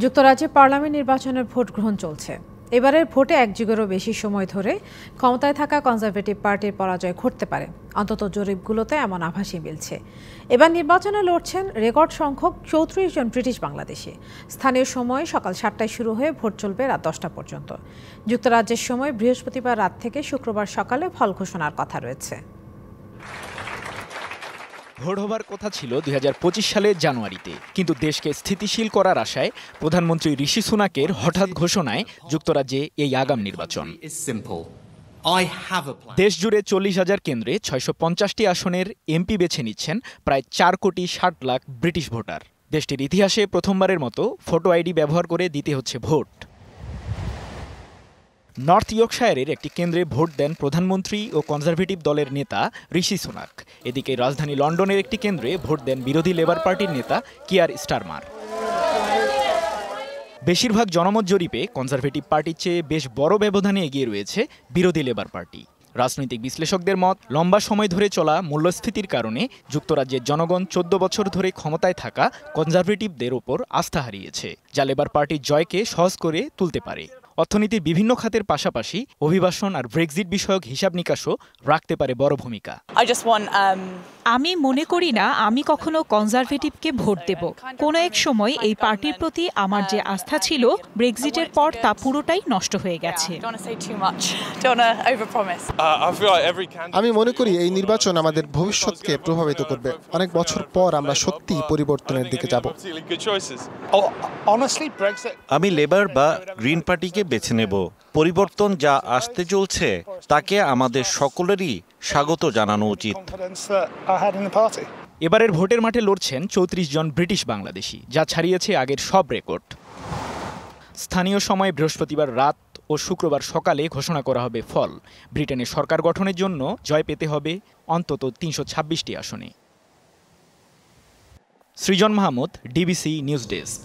যুক্তরাজ্যে পার্লামেন্ট নির্বাচনের ভোট গ্রহণ চলছে। এবারের ভোটে এক যুগেরও বেশি সময় ধরে ক্ষমতায় থাকা কনজারভেটিভ পার্টির পরাজয় ঘটতে পারে, অন্তত জরিপগুলোতে এমন আভাসই মিলছে। এবার নির্বাচনে লড়ছেন রেকর্ড সংখ্যক 34 জন ব্রিটিশ বাংলাদেশি। স্থানীয় সময় সকাল 7টায় শুরু হয়ে ভোট চলবে রাত 10টা পর্যন্ত। যুক্তরাজ্যের সময় বৃহস্পতিবার রাত থেকে শুক্রবার সকালে ফল ঘোষণার কথা রয়েছে। ভোট হবার কথা ছিল 2025 সালের জানুয়ারিতে, কিন্তু দেশকে স্থিতিশীল করার আশায় প্রধানমন্ত্রী ঋষি সুনাকের হঠাৎ ঘোষণায় যুক্তরাজ্যে এই আগাম নির্বাচন। দেশ জুড়ে 40,000 কেন্দ্রে 650টি আসনের এমপি বেছে নিচ্ছেন প্রায় 4,60,00,000 ব্রিটিশ ভোটার। দেশটির ইতিহাসে প্রথমবারের মতো ফটো আইডি ব্যবহার করে দিতে হচ্ছে ভোট। নর্থ ইয়র্কশায়ারের একটি কেন্দ্রে ভোট দেন প্রধানমন্ত্রী ও কনজারভেটিভ দলের নেতা ঋষি সুনাক। এদিকে রাজধানী লন্ডনের একটি কেন্দ্রে ভোট দেন বিরোধী লেবার পার্টির নেতা কিয়ার স্টারমার। বেশিরভাগ জনমত জরিপে কনজারভেটিভ পার্টির চেয়ে বেশ বড় ব্যবধানে এগিয়ে রয়েছে বিরোধী লেবার পার্টি। রাজনৈতিক বিশ্লেষকদের মত, লম্বা সময় ধরে চলা মূল্যস্ফীতির কারণে যুক্তরাজ্যের জনগণ 14 বছর ধরে ক্ষমতায় থাকা কনজারভেটিভদের ওপর আস্থা হারিয়েছে, যা লেবার পার্টির জয়কে সহজ করে তুলতে পারে। অর্থনীতির বিভিন্ন খাতের পাশাপাশি অভিবাসন আর ব্রেক্সিট বিষয়ক হিসাব নিকাশও রাখতে পারে বড় ভূমিকা। আমি মনে করি না আমি কখনো কনজারভেটিভকে ভোট দেব। কোনো এক সময় এই পার্টির প্রতি আমার যে আস্থা ছিল, ব্রেক্সিটের পর তা পুরোটাই নষ্ট হয়ে গেছে। আমি মনে করি এই নির্বাচন আমাদের ভবিষ্যৎকে প্রভাবিত করবে। অনেক বছর পর আমরা সত্যিই পরিবর্তনের দিকে যাব। আমি লেবার বা গ্রিন পার্টিকে বেছে নেব। পরিবর্তন যা আসতে চলছে তাকে আমাদের সকলেরই স্বাগত জানানো উচিত। এবারের ভোটের মাঠে লড়ছেন 34 জন ব্রিটিশ বাংলাদেশি, যা ছাড়িয়েছে আগের সব রেকর্ড। স্থানীয় সময় বৃহস্পতিবার রাত ও শুক্রবার সকালে ঘোষণা করা হবে ফল। ব্রিটেনের সরকার গঠনের জন্য জয় পেতে হবে অন্তত 326টি আসনে। সৃজন মাহমুদ, ডিবিসি নিউজ ডেস্ক।